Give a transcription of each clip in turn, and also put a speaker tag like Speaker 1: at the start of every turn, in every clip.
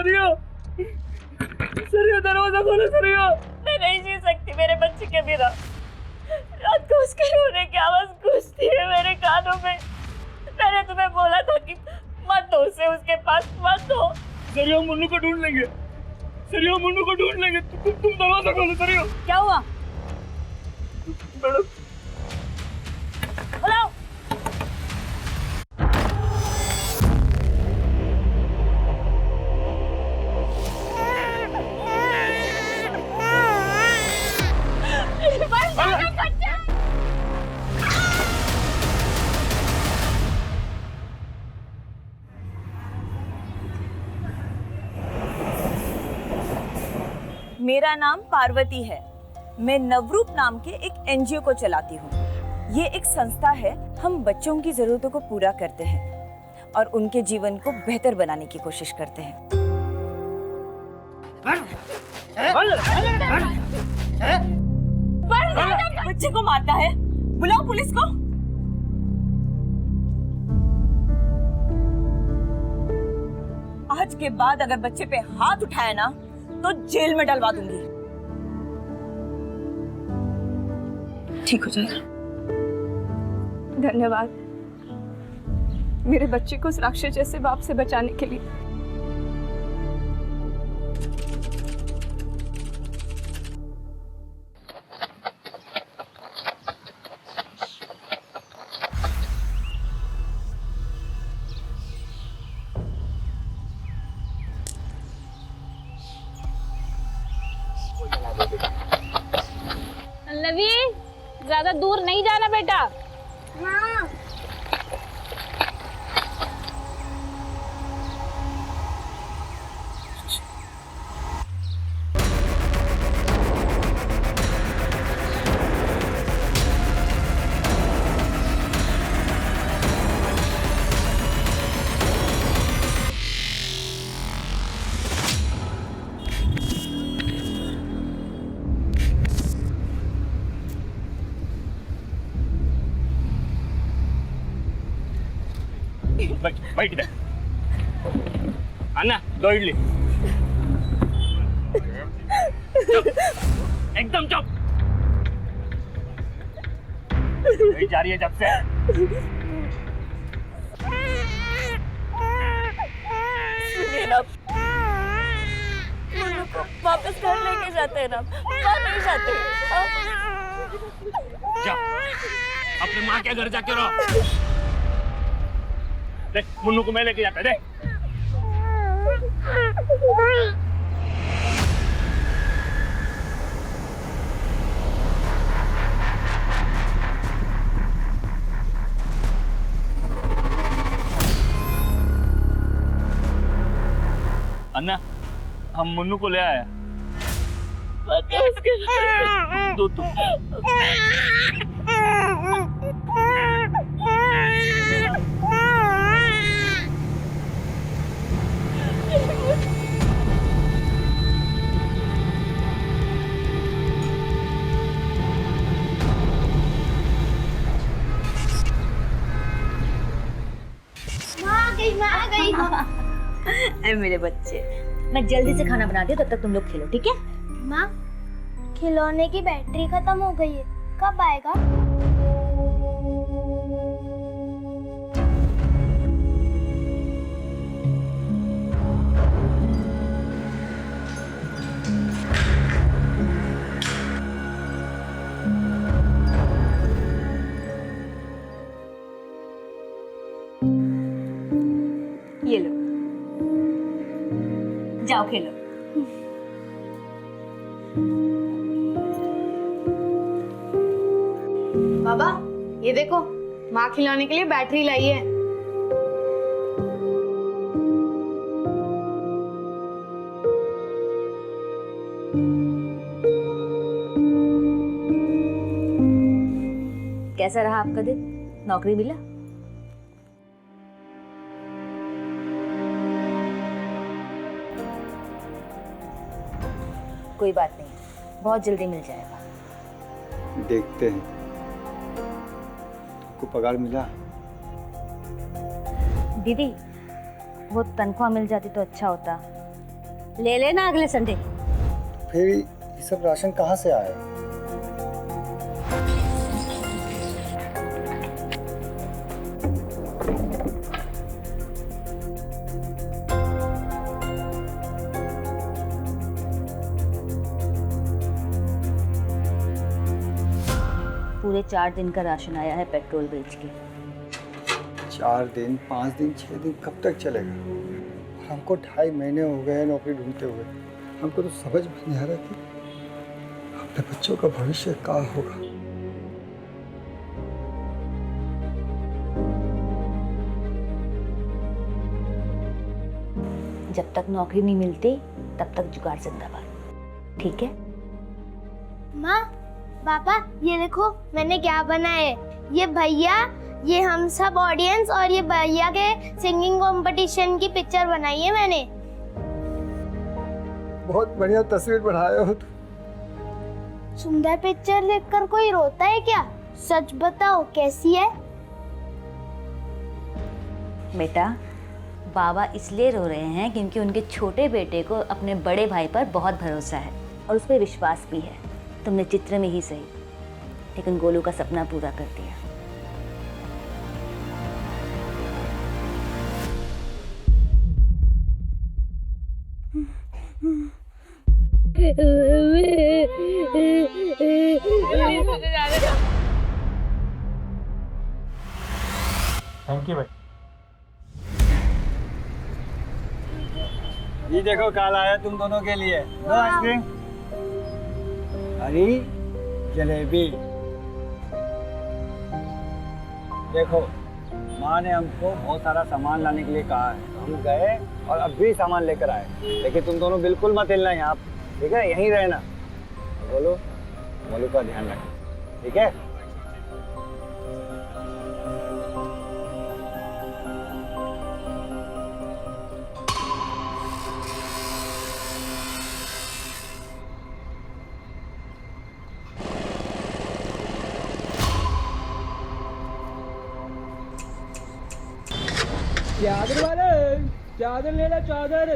Speaker 1: सरिया, सरिया दरवाजा खोलो सरिया।
Speaker 2: मैं नहीं जी सकती मेरे बच्चे के बिना। रात को उसके रोने की आवाज गूंजती है मेरे कानों में। मैंने तुम्हें बोला था कि मत दो उसे उसके पास, मत दो।
Speaker 1: सरिया मुन्नू को ढूंढ लेंगे, सरिया मुन्नू को ढूंढ लेंगे। तुम दरवाजा खोलो सरिया।
Speaker 2: क्या हुआ?
Speaker 1: मैडम
Speaker 2: बुलाओ। मेरा नाम पार्वती है। मैं नवरूप नाम के एक एनजीओ को चलाती हूँ। ये एक संस्था है। हम बच्चों की जरूरतों को पूरा करते हैं और उनके जीवन को बेहतर बनाने की कोशिश करते हैं। बच्चे को मारता है, बुलाओ पुलिस को। आज के बाद अगर बच्चे पे हाथ उठाया ना तो जेल में डलवा दूंगी। ठीक हो जाएगा।
Speaker 3: धन्यवाद मेरे बच्चे को उस राक्षस जैसे बाप से बचाने के लिए।
Speaker 4: पल्लवी, ज्यादा दूर नहीं जाना बेटा।
Speaker 5: हाँ।
Speaker 1: बैठ दे। अन्ना 2 इडली। चुप, एकदम चुप। वही जा रही है जब से।
Speaker 2: सुनिए ना, मुन्नू को वापस घर लेके जाते हैं ना, वहाँ नहीं जाते।
Speaker 1: जा, अपने माँ के घर जाके रहो। देख, मुन्नू को मैं लेके जाता है, देख। अन्ना, हम मुन्नू को ले आया। दो तुम।
Speaker 5: माँ आ गई।
Speaker 2: अरे मेरे बच्चे, मैं जल्दी से खाना बना दी, तब तक तुम लोग खेलो, ठीक है?
Speaker 5: माँ, खिलौने की बैटरी खत्म हो गई है, कब आएगा?
Speaker 2: ये लो, जाओ खेलो।
Speaker 6: बाबा, ये देखो, माँ खिलाने के लिए बैटरी लाई है।
Speaker 2: कैसा रहा आपका दिन? नौकरी मिला? कोई बात नहीं, बहुत जल्दी मिल जाएगा।
Speaker 7: देखते हैं। आपको पगार मिला?
Speaker 2: दीदी, वो तनख्वाह मिल जाती तो अच्छा होता,
Speaker 8: ले लेना अगले संडे।
Speaker 7: फिर ये सब राशन कहाँ से आया?
Speaker 8: पूरे 4 दिन का राशन आया है पेट्रोल बेच के।
Speaker 7: 4 दिन, 5 दिन, 6 दिन कब तक चलेगा? और हमको 2.5 महीने हो गए नौकरी ढूंढते हुए। हमको तो समझ में नहीं आ रहा कि अपने बच्चों का भविष्य क्या होगा।
Speaker 8: जब तक नौकरी नहीं मिलती तब तक जुगाड़ जिंदाबाद, ठीक है?
Speaker 5: माँ, पापा, ये देखो मैंने क्या बनाया है। ये भैया, ये हम सब ऑडियंस और ये भैया के सिंगिंग कंपटीशन की पिक्चर बनाई है मैंने।
Speaker 7: बहुत बढ़िया तस्वीर बनाए हो तुम।
Speaker 5: सुंदर पिक्चर देखकर कोई रोता है क्या? सच बताओ कैसी है?
Speaker 8: बेटा, बाबा इसलिए रो रहे हैं क्योंकि उनके छोटे बेटे को अपने बड़े भाई पर बहुत भरोसा है और उस पर विश्वास भी है। तुमने चित्र में ही सही, लेकिन गोलू का सपना पूरा कर दिया।
Speaker 1: थैंक यू भाई।
Speaker 7: ये देखो काल आया तुम दोनों के लिए। लो आइसक्रीम। अरे जलेबी। देखो, माँ ने हमको बहुत सारा सामान लाने के लिए कहा है। हम गए और अब भी सामान लेकर आए, लेकिन तुम दोनों बिल्कुल मत हिलना यहाँ, ठीक है? यहीं रहना। बोलो, बोलो का ध्यान रखना, ठीक है?
Speaker 1: चादर वाले, चादर ले लो, चादर,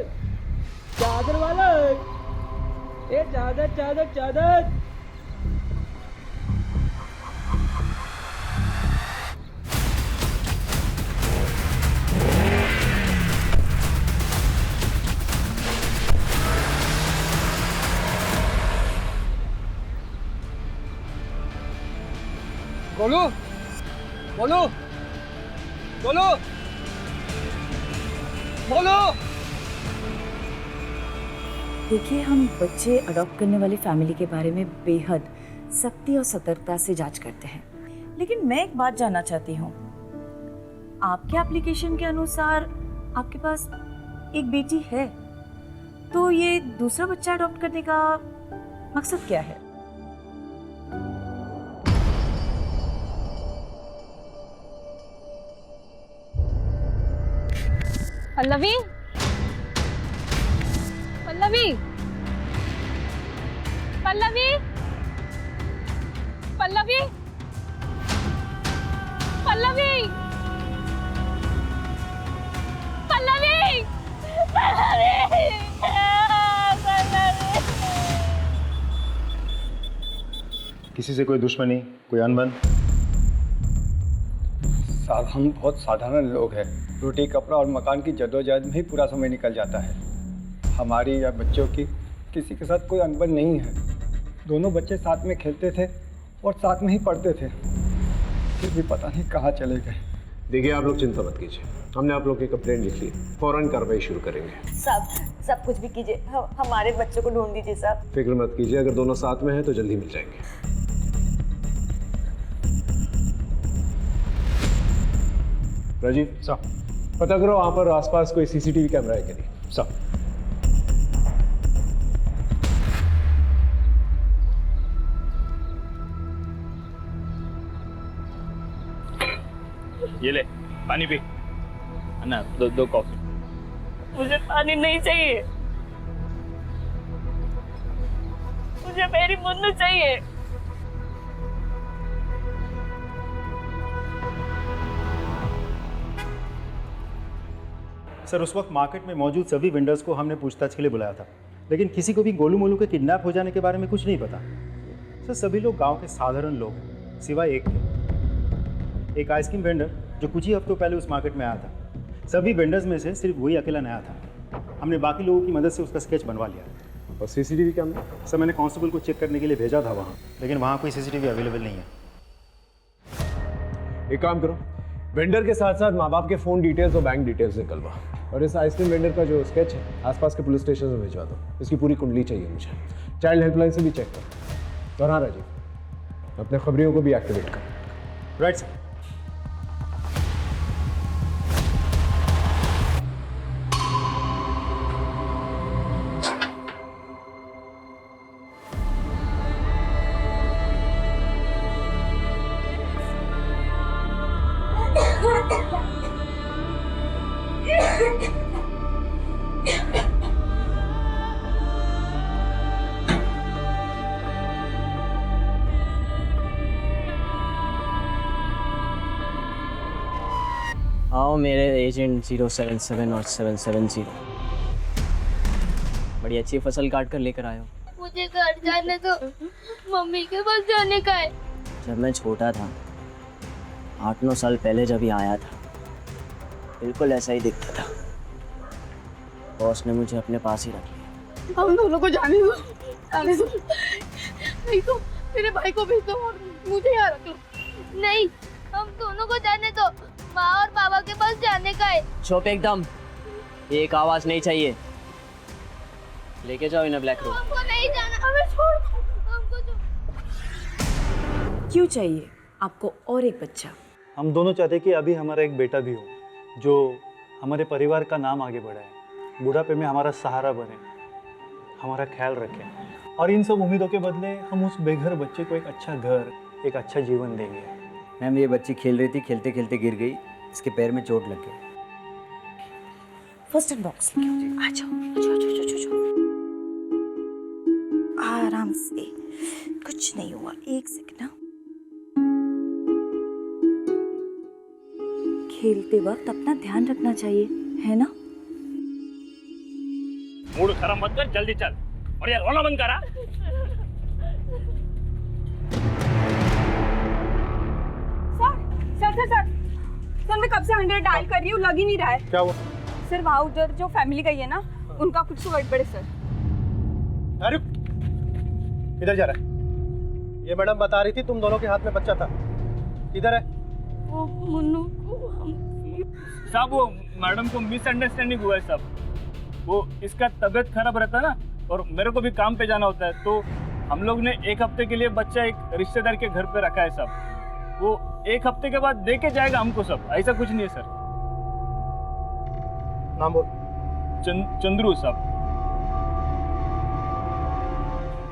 Speaker 1: चादर वाले, ए चादर, चादर, चादर। बोलो, बोलो, बोलो, बोलो।
Speaker 2: देखिए, हम बच्चे अडॉप्ट करने वाली फैमिली के बारे में बेहद सख्ती और सतर्कता से जांच करते हैं, लेकिन मैं एक बात जानना चाहती हूँ। आपके एप्लीकेशन के अनुसार आपके पास एक बेटी है, तो ये दूसरा बच्चा अडॉप्ट करने का मकसद क्या है?
Speaker 4: पल्लवी, पल्लवी, पल्लवी, पल्लवी, पल्लवी, पल्लवी,
Speaker 9: किसी से कोई दुश्मनी, कोई अनबन?
Speaker 7: साहब, हम बहुत साधारण लोग हैं। रोटी, कपड़ा और मकान की जद्दोजहद में ही पूरा समय निकल जाता है। हमारी या बच्चों की किसी के साथ कोई अनबन नहीं है। दोनों बच्चे साथ में खेलते थे और साथ में ही पढ़ते थे, फिर भी पता नहीं कहाँ चले गए।
Speaker 9: देखिए, आप लोग चिंता मत कीजिए, हमने आप लोग की कंप्लेंट लिख ली, फौरन कार्रवाई शुरू करेंगे।
Speaker 2: सब कुछ भी कीजिए, हमारे बच्चों को ढूंढ दीजिए साहब।
Speaker 9: फिक्र मत कीजिए, अगर दोनों साथ में हैं तो जल्दी मिल जाएंगे। राजीव साहब, पता करो वहाँ पर आसपास कोई सीसीटीवी कैमरा है कि नहीं। साहब,
Speaker 1: ये ले पानी पी। अन्ना, दो कॉफी।
Speaker 2: मुझे पानी नहीं चाहिए, मुझे मेरी मुन्नू चाहिए।
Speaker 10: सर उस वक्त मार्केट में मौजूद सभी वेंडर्स को हमने पूछताछ के लिए बुलाया था, लेकिन किसी को भी गोलू मोलू के किडनैप हो जाने के बारे में कुछ नहीं पता। सर सभी लोग गांव के साधारण लोग हैं, सिवाय एक के, एक आइसक्रीम वेंडर जो कुछ ही हफ्तों पहले उस मार्केट में आया था। सभी वेंडर्स में से सिर्फ वही अकेला नया था। हमने बाकी लोगों की मदद से उसका स्केच बनवा लिया।
Speaker 9: और सीसीटीवी कैमरा?
Speaker 10: सर मैंने कांस्टेबल को चेक करने के लिए भेजा था वहाँ, लेकिन वहाँ कोई सीसीटीवी अवेलेबल नहीं है।
Speaker 9: एक काम करो, वेंडर के साथ साथ माँ बाप के फ़ोन डिटेल्स और बैंक डिटेल्स निकलवा, और इस आइसक्रीम वेंडर का जो स्केच है आसपास के पुलिस स्टेशन में भिजवा दो। इसकी पूरी कुंडली चाहिए मुझे। चाइल्ड हेल्पलाइन से भी चेक करो। और हाँ राजीव, अपने खबरियों को भी एक्टिवेट करो।
Speaker 10: Right sir.
Speaker 1: आओ मेरे एजेंट 077 और 770, बड़ी अच्छी फसल काट कर लेकर आए हो।
Speaker 5: मुझे घर जाने दो, मम्मी के पास जाने का है।
Speaker 1: जब मैं छोटा था, 8-9 साल पहले जब ही आया था, बिल्कुल ऐसा ही दिखता था। बॉस ने मुझे अपने पास ही रख लिया।
Speaker 6: हम दोनों को जाने दो, जाने दो। नहीं तो मेरे भाई को भेज दो और मुझे यहाँ रख लो।
Speaker 5: नहीं, हम दोनों को जाने दो, माँ और पापा के पास जाने का है।
Speaker 1: चुप एकदम, एक आवाज नहीं चाहिए। लेके जाओ इन्हें ब्लैक रूम।
Speaker 5: हमको नहीं जाना, हमें छोड़ दो, हमको जो...
Speaker 2: क्यों चाहिए आपको और एक बच्चा?
Speaker 10: हम दोनों चाहते कि अभी हमारा एक बेटा भी हो, जो हमारे परिवार का नाम आगे बढ़ाए, बुढ़ापे में हमारा सहारा बने, हमारा ख्याल रखे। और इन सब उम्मीदों के बदले हम उस बेघर बच्चे को एक अच्छा घर, एक अच्छा जीवन देंगे।
Speaker 11: मैम ये बच्ची खेल रही थी, खेलते खेलते गिर गई, इसके पैर में चोट लग गई।
Speaker 2: फर्स्ट एड बॉक्स आ जाओ। आराम से, कुछ नहीं हुआ। एक सेकंड ना। खेलते वक्त अपना ध्यान रखना चाहिए, है ना?
Speaker 12: मूड खराब मत कर, जल्दी चल। और यार रोना बंद करा।
Speaker 3: सर मैं कब से 100 डायल कर रही हूँ, लग ही नहीं रहा है।
Speaker 10: क्या हुआ?
Speaker 3: सर वहाँ उधर जो फैमिली गई है ना, उनका कुछ तो गड़बड़ है सर।
Speaker 10: अरे किधर जा रहा है? ये मैडम बता रही थी तुम दोनों के हाथ में बच्चा था, किधर है?
Speaker 3: वो मुन्नू को हम...
Speaker 12: साहब वो मैडम को मिसअंडरस्टैंडिंग हुआ है साहब। वो इसका तबीयत खराब रहता है ना, और मेरे को भी काम पे जाना होता है, तो हम लोग ने 1 हफ्ते के लिए बच्चा एक रिश्तेदार के घर पे रखा है साहब। वो 1 हफ्ते के बाद दे के जाएगा हमको सब, ऐसा कुछ नहीं है सर।
Speaker 10: नाम बोल।
Speaker 12: चंद्रू साहब।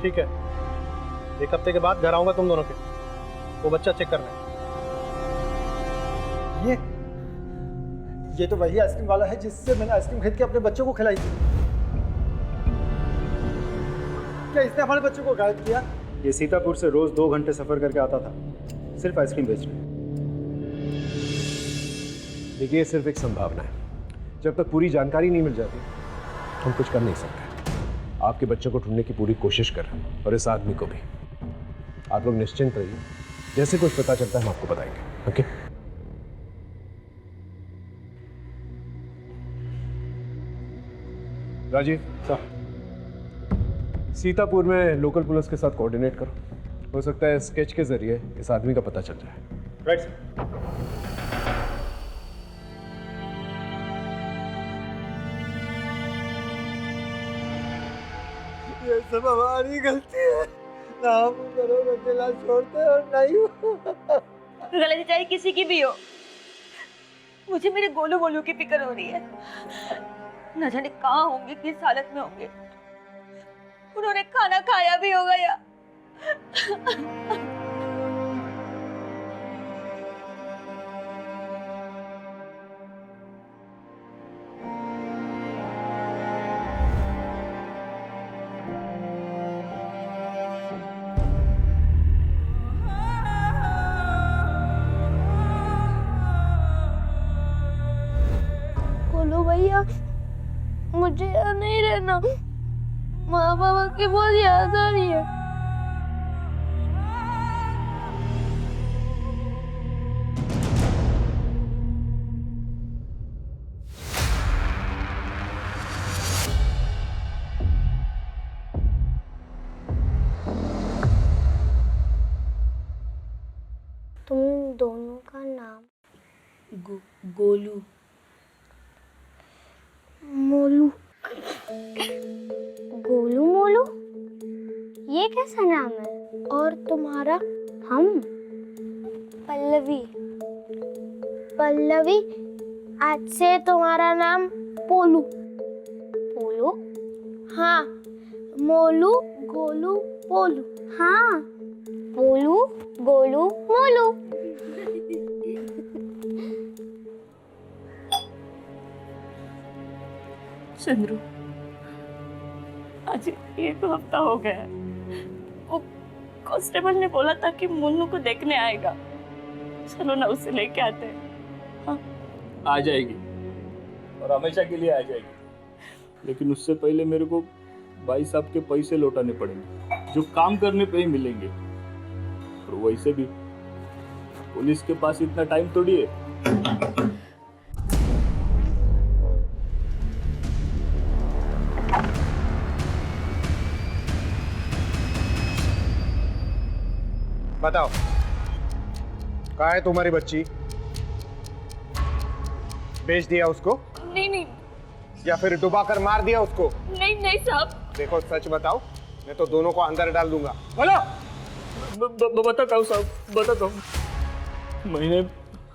Speaker 10: ठीक है, 1 हफ्ते के बाद घर आऊंगा तुम दोनों के, वो बच्चा चेक करना। ये तो वही आइसक्रीम वाला है जिससे मैंने आइसक्रीम खरीद के अपने बच्चों को खिलाई थी। क्या इसने हमारे बच्चों को गायब किया? ये सीतापुर से रोज 2 घंटे सफर करके आता था, सिर्फ आइसक्रीम बेचने।
Speaker 9: देखिए ये सिर्फ एक संभावना है, जब तक पूरी जानकारी नहीं मिल जाती हम कुछ कर नहीं सकते। आपके बच्चों को ढूंढने की पूरी कोशिश कर रहे हैं, और इस आदमी को भी। आप लोग निश्चिंत रहिए, जैसे कुछ पता चलता है हम आपको बताएंगे। ओके? राजीव सर, सीतापुर में लोकल पुलिस के साथ कोऑर्डिनेट करो, हो सकता है स्केच के जरिए इस आदमी का पता चल जाए।
Speaker 10: Right sir.
Speaker 7: ये सब हमारी गलती है, ना हम दोनों को अकेला छोड़ते और नहीं
Speaker 2: गलती चाहे किसी की भी हो, मुझे मेरे गोलू गोलू की फिक्र हो रही है। न जाने कहाँ होंगे, किस हालत में होंगे। उन्होंने खाना खाया भी होगा या
Speaker 5: गोलू भैया मुझे यहाँ नहीं रहना, माँ बाबा की बहुत याद आ रही है। तुम दोनों का नाम?
Speaker 2: गोलू।
Speaker 5: मोलू। गोलू मोलू, ये कैसा नाम है? और तुम्हारा? हम पल्लवी। पल्लवी, आज से तुम्हारा नाम पोलू। पोलू? हाँ, मोलू गोलू पोलू। हाँ, पोलू गोलू मोलू।
Speaker 2: चंद्रू, आज 1 हफ्ता हो गया है। वो कांस्टेबल ने बोला था कि मुन्नू को देखने आएगा। चलो ना, उसे लेके आते हैं। हाँ?
Speaker 12: आ जाएगी और हमेशा के लिए आ जाएगी, लेकिन उससे पहले मेरे को भाई साहब के पैसे लौटाने पड़ेंगे जो काम करने पे ही मिलेंगे। और वैसे भी पुलिस के पास इतना टाइम थोड़ी है।
Speaker 9: बताओ, कहाँ है तुम्हारी बच्ची? बेच दिया उसको?
Speaker 2: नहीं,
Speaker 9: या फिर डुबा कर मार दिया उसको?
Speaker 2: नहीं साहब।
Speaker 9: देखो, सच बताओ, मैं तो दोनों को अंदर डाल दूंगा। बोलो।
Speaker 12: बताता हूँ साहब, बताता हूँ। मैंने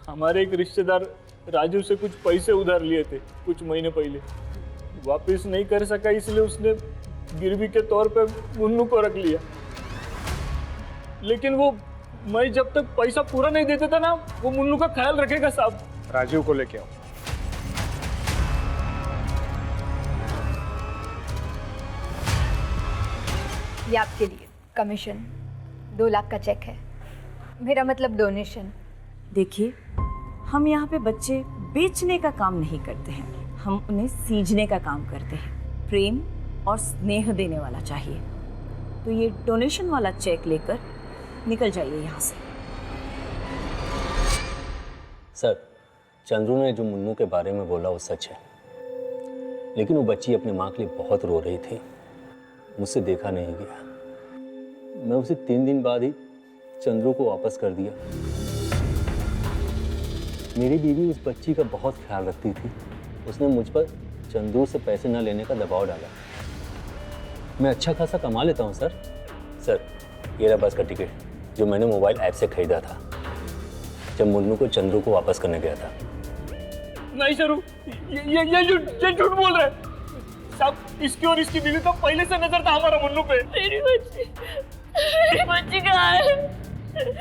Speaker 12: हमारे एक रिश्तेदार राजू से कुछ पैसे उधार लिए थे कुछ महीने पहले, वापस नहीं कर सका, इसलिए उसने गिरवी के तौर पे मुन्नू को रख लिया। लेकिन वो मैं जब तक पैसा पूरा नहीं देता था ना, वो मुन्नू का ख्याल रखेगा साहब।
Speaker 9: राजू को लेके आओ।
Speaker 3: ये आपके लिए कमीशन 2 लाख का चेक है, मेरा मतलब डोनेशन।
Speaker 2: देखिए, हम यहाँ पे बच्चे बेचने का काम नहीं करते हैं, हम उन्हें सींचने का काम करते हैं। प्रेम और स्नेह देने वाला चाहिए, तो ये डोनेशन वाला चेक लेकर निकल जाइए यहाँ से।
Speaker 11: सर, चंद्रू ने जो मुन्नू के बारे में बोला वो सच है, लेकिन वो बच्ची अपनी माँ के लिए बहुत रो रही थी, मुझसे देखा नहीं गया। मैं उसे 3 दिन बाद ही चंद्रू को वापस कर दिया। मेरी बीवी उस बच्ची का बहुत ख्याल रखती थी, उसने मुझ पर चंद्रू से पैसे न लेने का दबाव डाला। मैं अच्छा खासा कमा लेता हूँ सर। सर, ये रहा बस का टिकट जो मैंने मोबाइल ऐप से खरीदा था जब मुन्नू को चंद्रू को वापस करने गया था।
Speaker 12: नहीं सर, ये झूठ बोल रहे हैं साहब। इसकी और इसकी बीवी का पहले से नजर था हमारा मुन्नू पे।
Speaker 2: मेरी बच्ची कहाँ है? मेरी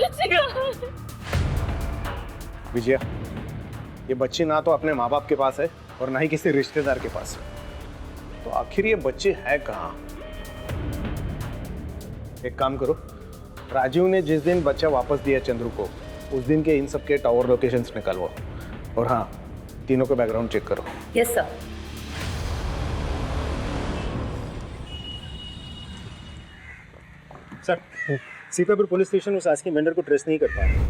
Speaker 2: बच्ची कहाँ है?
Speaker 9: विजया, ये बच्ची ना तो अपने माँ बाप के पास है और ना ही किसी रिश्तेदार के पास है, तो आखिर ये बच्ची है कहाँ? एक काम करो, राजीव ने जिस दिन बच्चा वापस दिया चंद्रू को, उस दिन के इन सब के टावर लोकेशंस निकालवाओ, और हाँ, तीनों का बैकग्राउंड चेक करो।
Speaker 2: Yes sir.
Speaker 10: Sir, Sitapur police station उस आइसक्रीम वेंडर को ट्रेस नहीं कर पाया।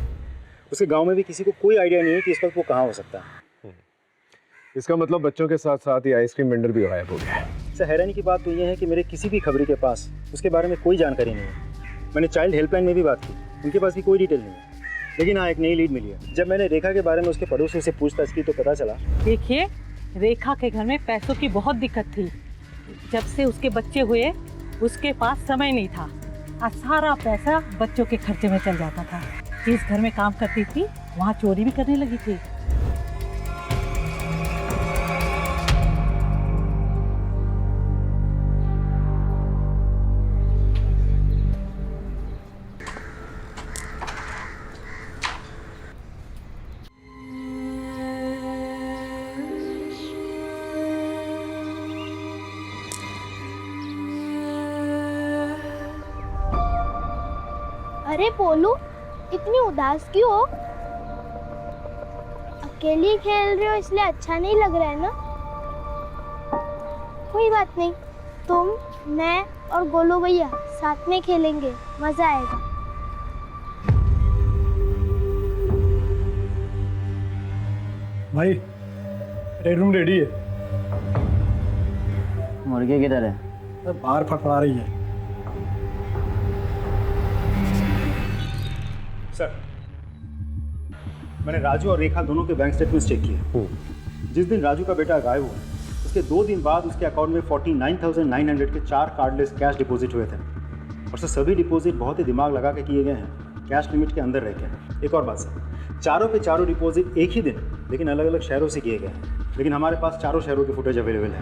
Speaker 10: उसके गांव में भी किसी को कोई आइडिया नहीं है कि इस वक्त वो कहाँ हो सकता है।
Speaker 9: इसका मतलब बच्चों के साथ साथ ये आइसक्रीम वेंडर भी गायब हो गया है।
Speaker 10: सर, हैरानी की बात तो ये है कि मेरे किसी भी खबरी के पास उसके बारे में कोई जानकारी नहीं है। मैंने चाइल्ड हेल्पलाइन में भी बात की, उनके पास भी कोई डिटेल नहीं है। लेकिन हाँ, एक नई लीड मिली है। जब मैंने रेखा के बारे में उसके पड़ोसियों से पूछताछ की तो पता चला।
Speaker 13: देखिए, रेखा के घर में पैसों की बहुत दिक्कत थी। जब से उसके बच्चे हुए, उसके पास समय नहीं था और सारा पैसा बच्चों के खर्चे में चल जाता था। जिस घर में काम करती थी वहाँ चोरी भी करने लगी थी।
Speaker 5: अरे पोलू, इतनी उदास क्यों हो? अकेली खेल रही हो इसलिए अच्छा नहीं लग रहा है ना? कोई बात नहीं, तुम, मैं और गोलू भैया साथ में खेलेंगे, मजा आएगा।
Speaker 7: भाई रेड रूम रेडी है।
Speaker 1: मुर्गी किधर है?
Speaker 7: बाहर फड़फड़ा रही है।
Speaker 10: सर, मैंने राजू और रेखा दोनों के बैंक स्टेटमेंट्स चेक किए। जिस दिन राजू का बेटा गायब हुआ, उसके 2 दिन बाद उसके अकाउंट में 49,900 के 4 कार्डलेस कैश डिपॉजिट हुए थे। और सर, सभी डिपॉजिट बहुत ही दिमाग लगा के किए गए हैं, कैश लिमिट के अंदर रह के। एक और बात सर, चारों के चारों डिपॉजिट एक ही दिन लेकिन अलग अलग शहरों से किए गए हैं, लेकिन हमारे पास चारों शहरों की फुटेज अवेलेबल है।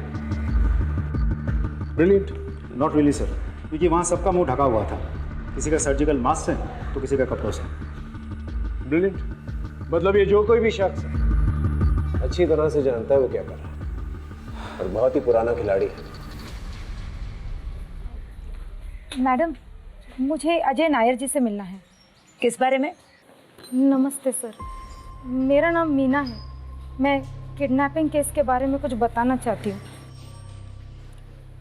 Speaker 9: ब्रिलियंट।
Speaker 10: नॉट रियली सर, क्योंकि वहाँ सबका मुंह ढका हुआ था, किसी का सर्जिकल मास्क से तो किसी का कपड़ों से।
Speaker 9: ब्रिलियंट। मतलब ये जो कोई भी शख्स है अच्छी तरह से जानता है वो क्या कर रहा है और बहुत ही पुराना खिलाड़ी है।
Speaker 3: मैडम, मुझे अजय नायर जी से मिलना है।
Speaker 2: किस बारे में?
Speaker 3: नमस्ते सर, मेरा नाम मीना है। मैं किडनैपिंग केस के बारे में कुछ बताना चाहती हूँ।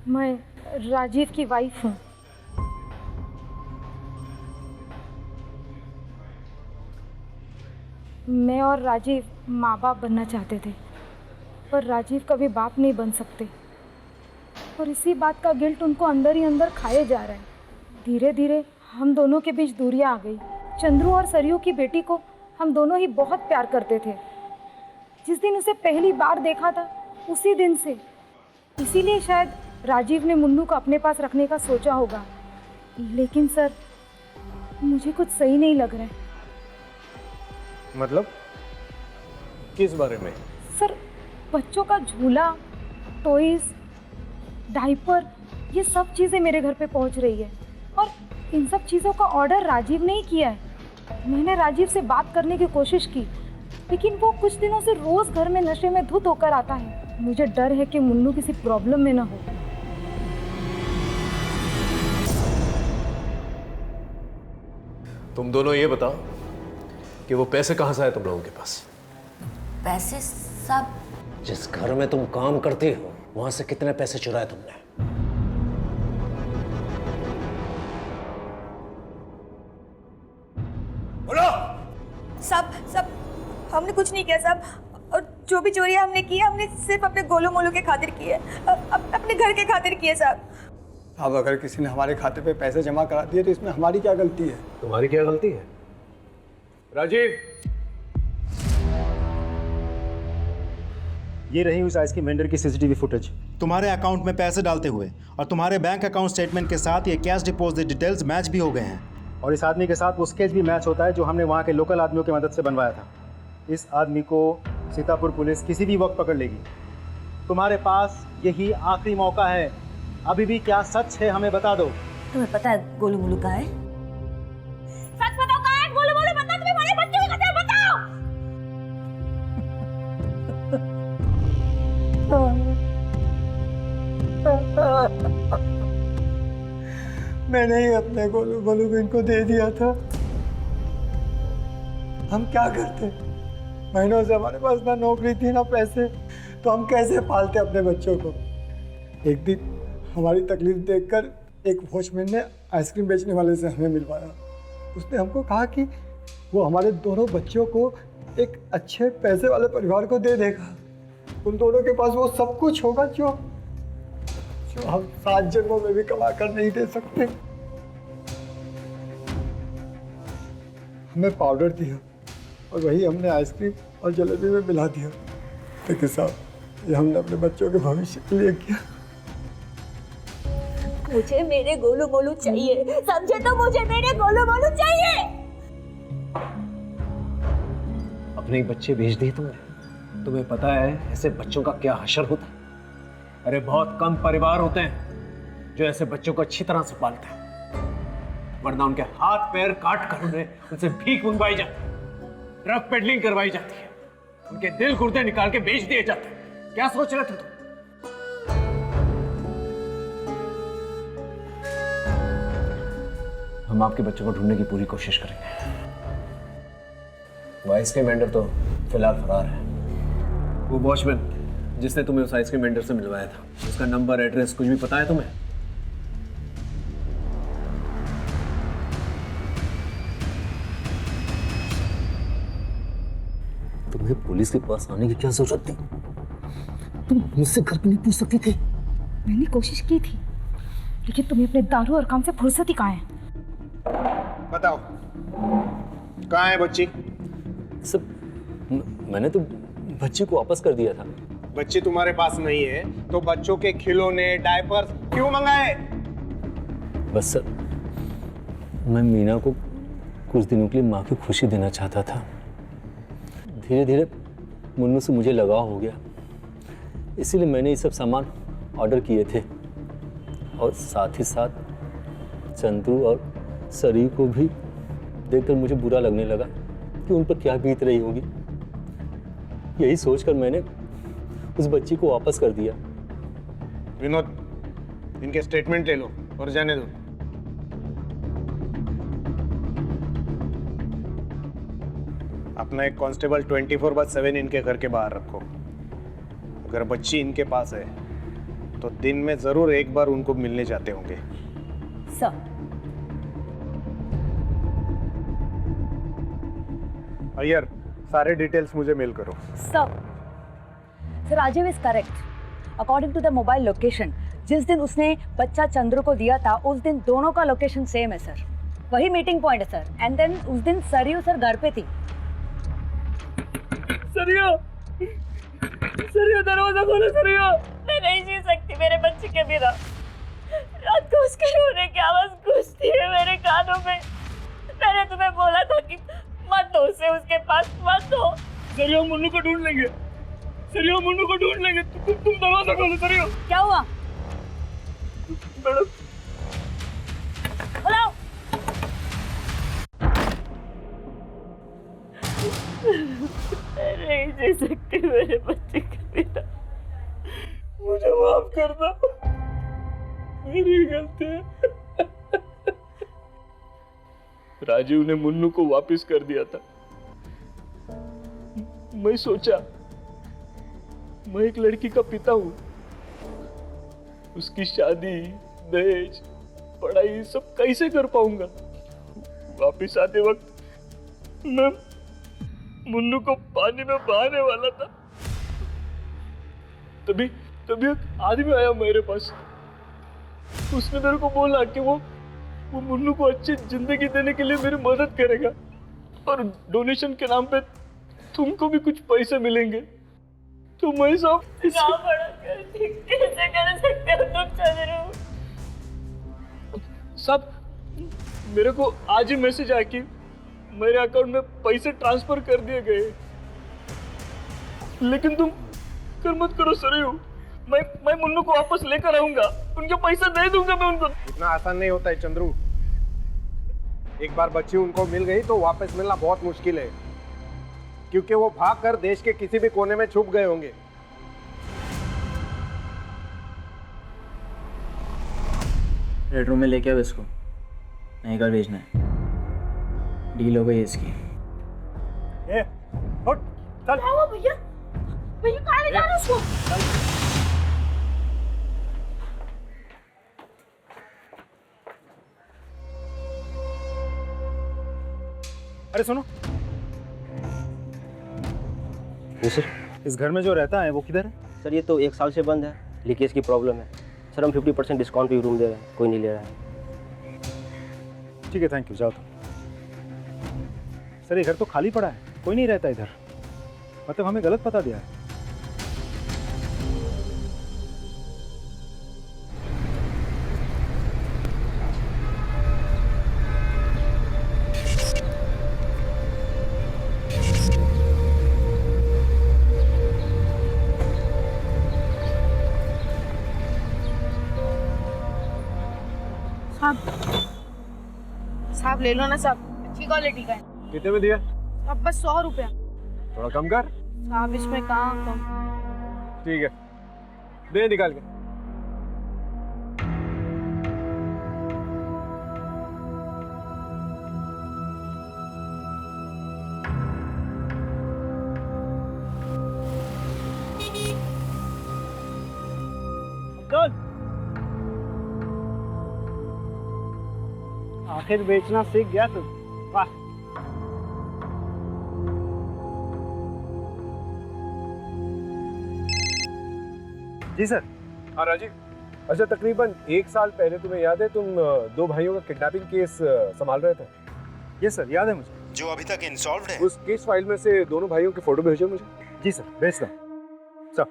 Speaker 3: मैं राजीव की वाइफ हूँ। मैं और राजीव माँ बाप बनना चाहते थे, पर राजीव कभी बाप नहीं बन सकते और इसी बात का गिल्ट उनको अंदर ही अंदर खाए जा रहा है। धीरे धीरे हम दोनों के बीच दूरियां आ गई। चंद्रू और सरयू की बेटी को हम दोनों ही बहुत प्यार करते थे। जिस दिन उसे पहली बार देखा था उसी दिन से, इसीलिए शायद राजीव ने मुन्नू को अपने पास रखने का सोचा होगा। लेकिन सर, मुझे कुछ सही नहीं लग रहा है।
Speaker 9: मतलब किस बारे में?
Speaker 3: सर, बच्चों का झूला, टॉयज, डायपर, ये सब चीज़ें मेरे घर पे पहुंच रही है और इन सब चीज़ों का ऑर्डर राजीव ने ही किया है। मैंने राजीव से बात करने की कोशिश की, लेकिन वो कुछ दिनों से रोज़ घर में नशे में धुत होकर आता है। मुझे डर है कि मुन्नू किसी प्रॉब्लम में ना हो।
Speaker 9: तुम दोनों ये बताओ कि वो पैसे कहाँ से आए तुम लोगों के पास?
Speaker 8: पैसे सब
Speaker 9: जिस घर में तुम काम करती हो वहां से कितने पैसे चुराए तुमने? बोलो।
Speaker 2: सब हमने कुछ नहीं किया साहब, और जो भी चोरी हमने की है हमने सिर्फ अपने गोलू मोलू के खातिर की है, अपने घर के खातिर की है साहब।
Speaker 7: अब अगर किसी ने हमारे खाते पे पैसे जमा करा दिए तो इसमें हमारी क्या गलती है?
Speaker 9: तुम्हारी क्या गलती है? राजीव,
Speaker 10: ये रही उस आइसक्रीम वेंडर की सीसीटीवी फुटेज। तुम्हारे अकाउंट में पैसे डालते हुए और तुम्हारे बैंक अकाउंट स्टेटमेंट के साथ ये कैश डिपॉजिट डिटेल्स मैच भी हो गए हैं, और इस आदमी के साथ वो स्केच भी मैच होता है जो हमने वहाँ के लोकल आदमियों की मदद से बनवाया था। इस आदमी को सीतापुर पुलिस किसी भी वक्त पकड़ लेगी। तुम्हारे पास यही आखिरी मौका है। अभी भी क्या सच है हमें बता दो।
Speaker 2: तुम्हें पता है गोलू मोलू कहाँ है? सच बताओ, कहाँ है गोलू मोलू? बताओ, तुम्हें हमारे बच्चों की कथा बताओ।
Speaker 7: मैंने ही अपने गोलू मोलू को इनको दे दिया था। हम क्या करते? महीनों से हमारे पास ना नौकरी थी ना पैसे, तो हम कैसे पालते अपने बच्चों को? एक दिन हमारी तकलीफ देखकर एक वॉचमैन ने आइसक्रीम बेचने वाले से हमें मिलवाया। उसने हमको कहा कि वो हमारे दोनों बच्चों को एक अच्छे पैसे वाले परिवार को दे देगा। उन दोनों के पास वो सब कुछ होगा जो हम 7 जन्मों में भी कमा कर नहीं दे सकते। हमें पाउडर दिया और वही हमने आइसक्रीम और जलेबी में मिला दिया। लेकिन साहब, ये हमने अपने बच्चों के भविष्य के लिए किया।
Speaker 2: मुझे मेरे गोलू मोलू चाहिए, समझे? तो मुझे मेरे गोलू मोलू चाहिए।
Speaker 9: अपने बच्चे भेज दिए तुमने? तुम्हें पता है ऐसे बच्चों का क्या हशर होता है? अरे बहुत कम परिवार होते हैं जो ऐसे बच्चों को अच्छी तरह से पालते हैं, वरना उनके हाथ पैर काट कर उनसे भीख मंगवाई जाती है, ड्रग पेडलिंग करवाई जाती है, उनके दिल गुर्दे निकाल के बेच दिए जाते हैं। क्या सोच रहे थे तुम? हम आपके बच्चों को ढूंढने की पूरी कोशिश करेंगे। वो आइसक्रीम वेंडर तो फिलहाल फरार है। वो वॉचमैन जिसने तुम्हें उस आइसक्रीम वेंडर से मिलवाया था, उसका नंबर, एड्रेस कुछ भी पता है तुम्हें?
Speaker 11: तुम्हें पुलिस के पास आने की क्या जरूरत थी? तुम मुझसे घर पे नहीं पूछ सकती थी?
Speaker 3: मैंने कोशिश की थी, लेकिन तुम्हें अपने दारू और काम से फुर्सत ही कहाँ है?
Speaker 14: बताओ कहाँ है बच्ची?
Speaker 11: सब मैंने तो बच्ची को वापस कर दिया था।
Speaker 14: बच्ची तुम्हारे पास नहीं है तो बच्चों के खिलौने, डायपर्स क्यों मंगाए?
Speaker 11: बस सर, मैं मीना को कुछ दिनों के लिए माँ की खुशी देना चाहता था। धीरे धीरे मुन्नू से मुझे लगाव हो गया, इसीलिए मैंने ये सब सामान ऑर्डर किए थे। और साथ ही साथ चंद्रू और सरी को भी देखकर मुझे बुरा लगने लगा कि उन पर क्या बीत रही होगी। यही सोचकर मैंने उस बच्ची को वापस कर दिया।
Speaker 14: विनोद, इनके स्टेटमेंट ले लो और जाने दो। अपना एक कांस्टेबल 24/7 इनके घर के बाहर रखो। अगर बच्ची इनके पास है तो दिन में जरूर एक बार उनको मिलने जाते होंगे।
Speaker 2: सर,
Speaker 14: अय्यर, सारे डिटेल्स मुझे मेल करो।
Speaker 2: Sir, Rajiv is correct. According to the mobile location, जिस दिन उसने बच्चा चंद्र को दिया था उस दिन दोनों का लोकेशन सेम है सर। वही मीटिंग पॉइंट है सर। एंड देन उस दिन सरियो सर घर पे थी।
Speaker 12: सरियो, सरियो दरवाजा खोलो सरियो।
Speaker 2: मैं नहीं जी सकती मेरे बच्चे के बिना। रात को उसके रोने की आवाज गूंजती है मेरे कानों में। मैंने तुम्हें बोला था कि मत दो उसे उसके पास, मत दो।
Speaker 12: सरियो, मुन्नू को ढूंढ लेंगे। सरियो, मुन्नू को ढूंढ लेंगे। तुम दरवाजा खोलो सरियो।
Speaker 2: क्या हुआ?
Speaker 12: मैडम,
Speaker 2: बुलाओ। नहीं जी सकती मेरे बच्चे के बिना।
Speaker 12: मुझे माफ करना, मेरी गलती है। राजीव ने मुन्नू को वापस कर दिया था। मैं सोचा मैं एक लड़की का पिता हूं, उसकी शादी, दहेज, पढ़ाई सब कैसे कर पाऊंगा। वापस आते वक्त मैं मुन्नू को पानी में बहाने वाला था। तभी एक आदमी आया मेरे पास। उसने मेरे को बोला कि वो मुन्नू को अच्छी जिंदगी देने के लिए मेरी मदद करेगा और डोनेशन के नाम पे तुमको भी कुछ पैसे मिलेंगे। तो मैं सब
Speaker 2: कैसे कर सकते हो तुम चंद्रू?
Speaker 12: सब मेरे को आज ही मैसेज आया कि मेरे अकाउंट में पैसे ट्रांसफर कर दिए गए। लेकिन तुम कर मत करो सरियो। मैं मुन्नू को वापस लेकर आऊंगा, उनके पैसे दे दूंगा मैं उनको।
Speaker 14: इतना आसान नहीं होता है चंद्रू। एक बार बच्ची उनको मिल गई तो वापस मिलना बहुत मुश्किल है, क्योंकि वो भागकर देश के किसी भी कोने में छुप गए होंगे।
Speaker 1: रेड रूम में लेके आओ इसको, नहीं कर भेजना है। डील हो गई इसकी।
Speaker 14: उठ, चल।
Speaker 6: भैया, भैया कहाँ ले जा रहे हो उसको?
Speaker 10: अरे सुनो,
Speaker 15: सर,
Speaker 10: इस घर में जो रहता है वो किधर है?
Speaker 15: सर ये तो 1 साल से बंद है, लीकेज की प्रॉब्लम है। सर हम 50% डिस्काउंट पे रूम दे रहे हैं, कोई नहीं ले रहा है।
Speaker 10: ठीक है, थैंक यू, जाओ तुम। सर ये घर तो खाली पड़ा है, कोई नहीं रहता इधर। मतलब हमें गलत पता दिया है।
Speaker 6: साहब ले लो ना साहब, अच्छी क्वालिटी का है।
Speaker 14: कितने में दिया?
Speaker 6: अब बस 100 रुपया।
Speaker 14: थोड़ा कम कर।
Speaker 6: साहब इसमें कहाँ कम?
Speaker 14: ठीक है, दे निकाल के।
Speaker 10: आखिर बेचना सीख गया तू। वाह। जी सर।
Speaker 9: हाँ राजीव, अच्छा तकरीबन 1 साल पहले तुम्हें याद है तुम 2 भाइयों का किडनैपिंग केस संभाल रहे थे?
Speaker 10: यस सर, याद है मुझे।
Speaker 14: जो अभी तक इंसॉल्व्ड है।
Speaker 9: उस केस फाइल में से दोनों भाइयों की फोटो भेजो मुझे।
Speaker 10: जी सर, भेजता हूँ सर।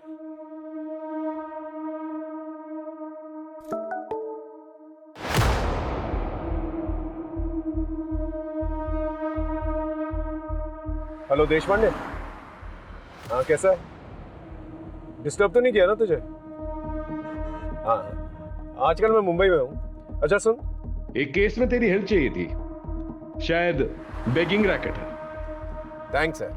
Speaker 9: हेलो देशपांडे। हाँ कैसा है? डिस्टर्ब तो नहीं किया ना तुझे? हाँ आजकल मैं मुंबई में हूँ। अच्छा सुन,
Speaker 16: एक केस में तेरी हेल्प चाहिए थी, शायद बेगिंग रैकेट है।
Speaker 9: Thanks sir.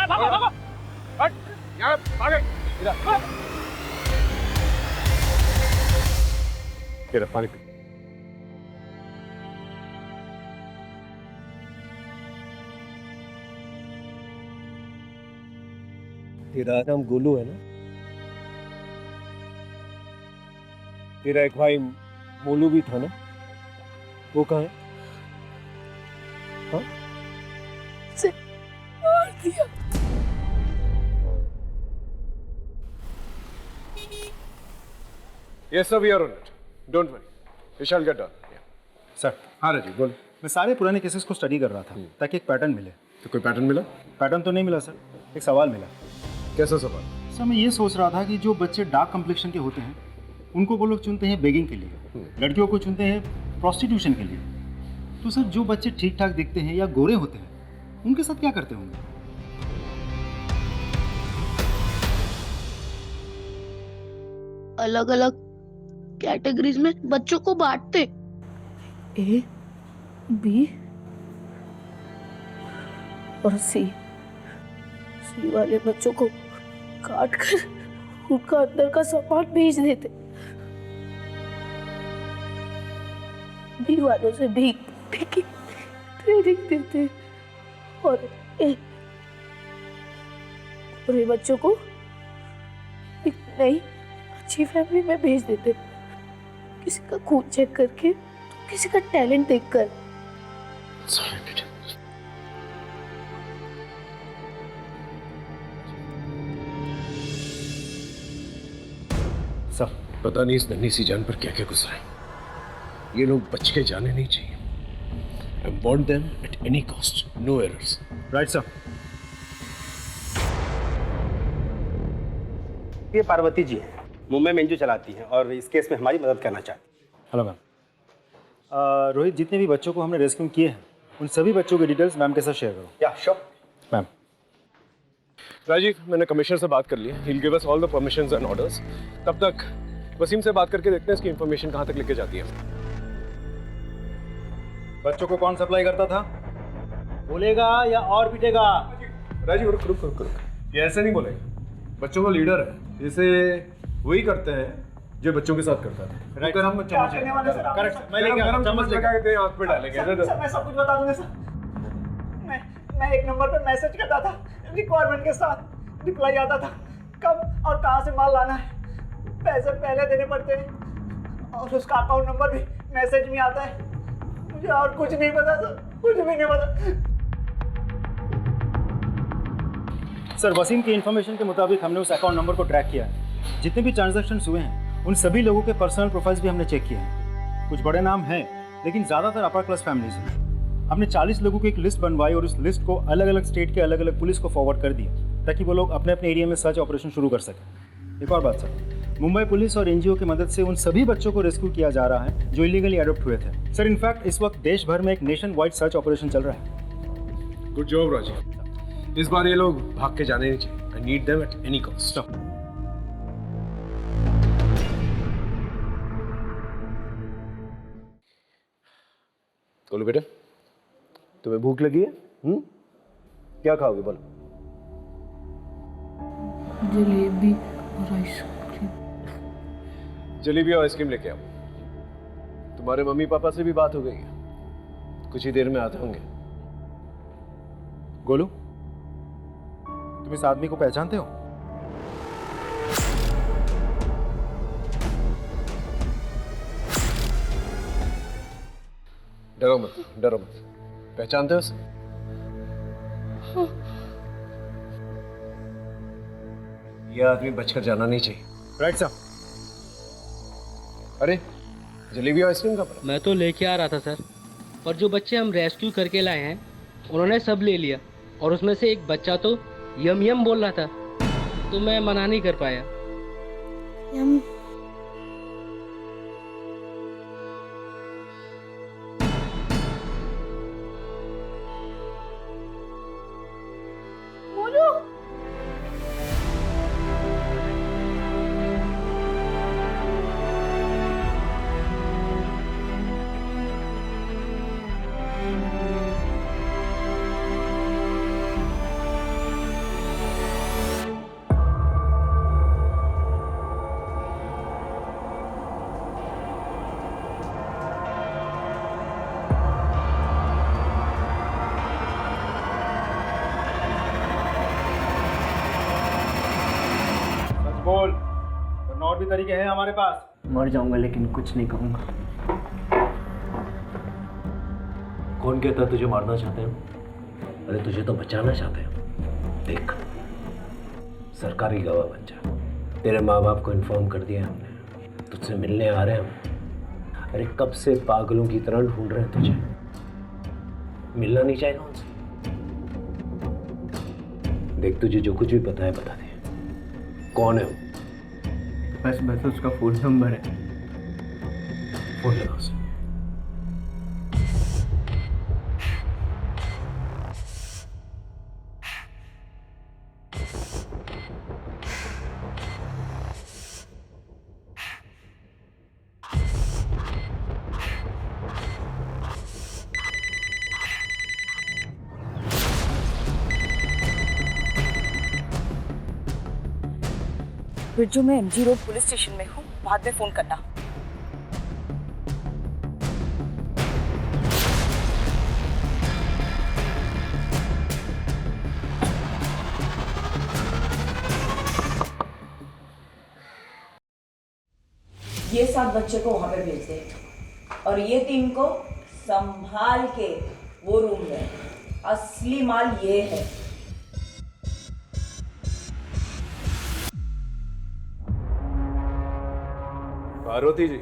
Speaker 12: भागो भागो।
Speaker 9: हट, यहाँ भागे। इधर पानी पी। तेरा नाम गोलू है ना? तेरा एक भाई मोलू भी था ना? वो कहाँ है? हाँ?
Speaker 6: से मार दिया।
Speaker 9: Yes sir, we are on it. Don't worry. We shall get done.
Speaker 10: Sir.
Speaker 9: हाँ राजीव बोल।
Speaker 10: मैं सारे पुराने केसेस को स्टडी कर रहा था ताकि एक पैटर्न मिले।
Speaker 9: तो कोई पैटर्न मिला?
Speaker 10: पैटर्न तो नहीं मिला सर, एक सवाल मिला।
Speaker 9: कैसा सवाल?
Speaker 10: सर मैं ये सोच रहा था कि जो बच्चे डार्क कम्प्लेक्शन के होते हैं उनको वो लोग चुनते हैं बेगिंग के लिए, लड़कियों को चुनते हैं प्रोस्टिट्यूशन के लिए। तो सर जो बच्चे ठीक ठाक दिखते हैं या गोरे होते हैं उनके साथ क्या करते होंगे?
Speaker 6: अलग अलग कैटेगरीज में बच्चों को बांटते, ए, बी और सी। सी वाले बच्चों को काट कर उनका अंदर का सामान भेज देते, बी वालों से भीख की ट्रेनिंग देते और पूरे बच्चों को एक नई अच्छी फैमिली में भेज देते, किसी का खून चेक करके, किसी का टैलेंट देखकर।
Speaker 9: सब पता नहीं इस नन्ही सी जान पर क्या क्या गुजरा है। ये लोग बच के जाने नहीं चाहिए। I want them at any cost, no errors.
Speaker 10: Right sir.
Speaker 15: ये पार्वती जी है, मुंबई में एनजीओ चलाती हैं और इस केस में हमारी मदद करना चाहती हैं।
Speaker 10: Hello ma'am. रोहित, जितने भी बच्चों को हमने रेस्क्यू किए हैं उन सभी बच्चों के डिटेल्स मैम के साथ शेयर करो।
Speaker 15: या श्योर
Speaker 10: मैम।
Speaker 9: राजीव, मैंने कमिश्नर से बात कर ली है। He'll give us all the permissions and orders. तब तक वसीम से बात करके देखते हैं इसकी इंफॉर्मेशन कहाँ तक लेके जाती है।
Speaker 10: बच्चों को कौन सप्लाई करता था? बोलेगा या और पीटेगा?
Speaker 9: राजीव रुक रुक रुक रुक, ये ऐसे नहीं बोलेगा। बच्चों का लीडर है, जैसे वही करते हैं जो बच्चों के साथ करता था।
Speaker 10: राइट।
Speaker 9: हम चम्मच
Speaker 10: करेक्ट, मैं लेके आता हूं, चम्मच लेके
Speaker 9: लगा के आंख पे डालेंगे।
Speaker 17: सर मैं सब कुछ बता दूंगा सर। मैं एक नंबर पे मैसेज करता था रिक्वायरमेंट के साथ, रिप्लाई आता था कब और कहाँ से माल लाना है, पैसे पहले देने पड़ते हैं और उसका अकाउंट नंबर भी मैसेज में आता है। मुझे और कुछ नहीं पता सर, कुछ भी नहीं पता।
Speaker 10: सर वसीम की इन्फॉर्मेशन के मुताबिक हमने उस अकाउंट नंबर को ट्रैक किया है। जितने भी ट्रांजैक्शंस हुए हैं उन सभी लोगों के पर्सनल प्रोफाइल्स भी हमने चेक किए हैं। कुछ बड़े नाम हैं लेकिन ज़्यादातर अपर क्लास फैमिलीज हैं। हमने 40 लोगों की एक लिस्ट बनवाई और उस लिस्ट को अलग अलग स्टेट के अलग अलग पुलिस को फॉरवर्ड कर दिया ताकि वो लोग अपने अपने एरिया में सर्च ऑपरेशन शुरू कर सकें। एक और बात सर, मुंबई पुलिस और एनजीओ की मदद से उन सभी बच्चों को रेस्क्यू किया जा रहा है जो इलीगली अडॉप्ट हुए थे। सर इनफैक्ट इस वक्त देश भर में एक नेशन वाइड सर्च ऑपरेशन चल रहा है।
Speaker 9: Good job Rajiv. इस बार ये लोग भाग के जाने नहीं चाहिए। I need them at any cost. बोलो बेटा, तुम्हें भूख लगी है? क्या खाओगे बोलो?
Speaker 6: जलेबी और आइसक्रीम।
Speaker 9: जलेबी और आइसक्रीम लेके आओ। तुम्हारे मम्मी पापा से भी बात हो गई है, कुछ ही देर में आते होंगे।
Speaker 10: गोलू, तुम इस आदमी को पहचानते हो?
Speaker 9: डरो मत, डरो मत। पहचानते हो उसे? ये आदमी बचकर जाना नहीं चाहिए। राइट साहब। अरे जलेबी आइसक्रीम का पड़ा।
Speaker 18: मैं तो लेके आ रहा था सर, और जो बच्चे हम रेस्क्यू करके लाए हैं उन्होंने सब ले लिया, और उसमें से एक बच्चा तो यम यम बोल रहा था, तो मैं मना नहीं कर पाया।
Speaker 6: यम
Speaker 10: बोल, वरना और भी तरीके हैं हमारे पास।
Speaker 1: मर जाऊंगा लेकिन कुछ नहीं कहूंगा।
Speaker 9: कौन कहता तुझे मारना चाहते हैं? अरे तुझे तो बचाना चाहते हैं। देख, सरकारी गवाह बन जा। तेरे माँ बाप को इन्फॉर्म कर दिया हमने, तुझसे मिलने आ रहे हैं हम। अरे कब से पागलों की तरह ढूंढ रहे हैं तुझे। मिलना नहीं चाहेगा उनसे? देख, तुझे जो कुछ भी पता है बता दे। कौन है वो?
Speaker 1: बस उसका फोन नंबर है।
Speaker 9: फोन लगा उसे।
Speaker 2: बिरजू, मैं MG रोड पुलिस स्टेशन में हूँ, बाद में फोन करना। ये 7 बच्चे को वहां पे भेज दे, और ये 3 को संभाल के वो रूम में। असली माल ये है।
Speaker 9: पार्वती जी,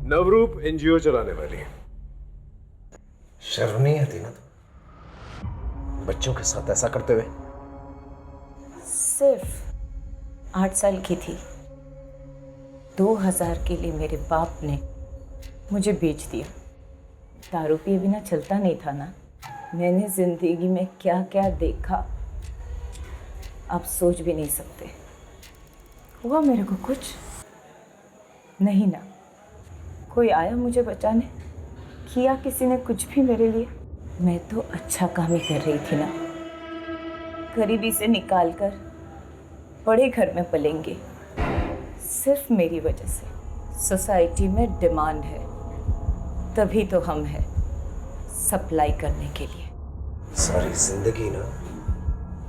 Speaker 9: नवरूप NGO चलाने वाली है। शर्म नहीं आती ना तो बच्चों के साथ ऐसा करते हुए?
Speaker 2: सिर्फ 8 साल की थी, 2000 के लिए मेरे बाप ने मुझे बेच दिया। दारू पिए बिना चलता नहीं था ना। मैंने जिंदगी में क्या क्या देखा आप सोच भी नहीं सकते। हुआ मेरे को कुछ नहीं ना। कोई आया मुझे बचाने? किया किसी ने कुछ भी मेरे लिए? मैं तो अच्छा काम ही कर रही थी ना। गरीबी से निकाल कर बड़े घर में पलेंगे। सिर्फ मेरी वजह से सोसाइटी में डिमांड है, तभी तो हम हैं सप्लाई करने के लिए।
Speaker 9: सारी जिंदगी ना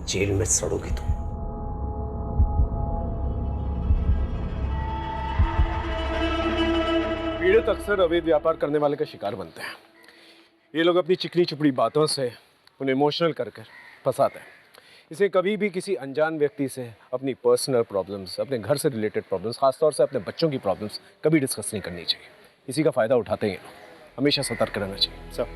Speaker 9: जेल में सड़ोगी तुम। पीड़ित अक्सर अवैध व्यापार करने वाले का शिकार बनते हैं। ये लोग अपनी चिकनी चुपड़ी बातों से उन्हें इमोशनल कर फंसाते हैं। इसे कभी भी किसी अनजान व्यक्ति से अपनी पर्सनल प्रॉब्लम्स, अपने घर से रिलेटेड प्रॉब्लम्स, खासतौर से अपने बच्चों की प्रॉब्लम्स कभी डिस्कस नहीं करनी चाहिए। इसी का फ़ायदा उठाते हैं ये लोग। हमेशा सतर्क रहना चाहिए। सब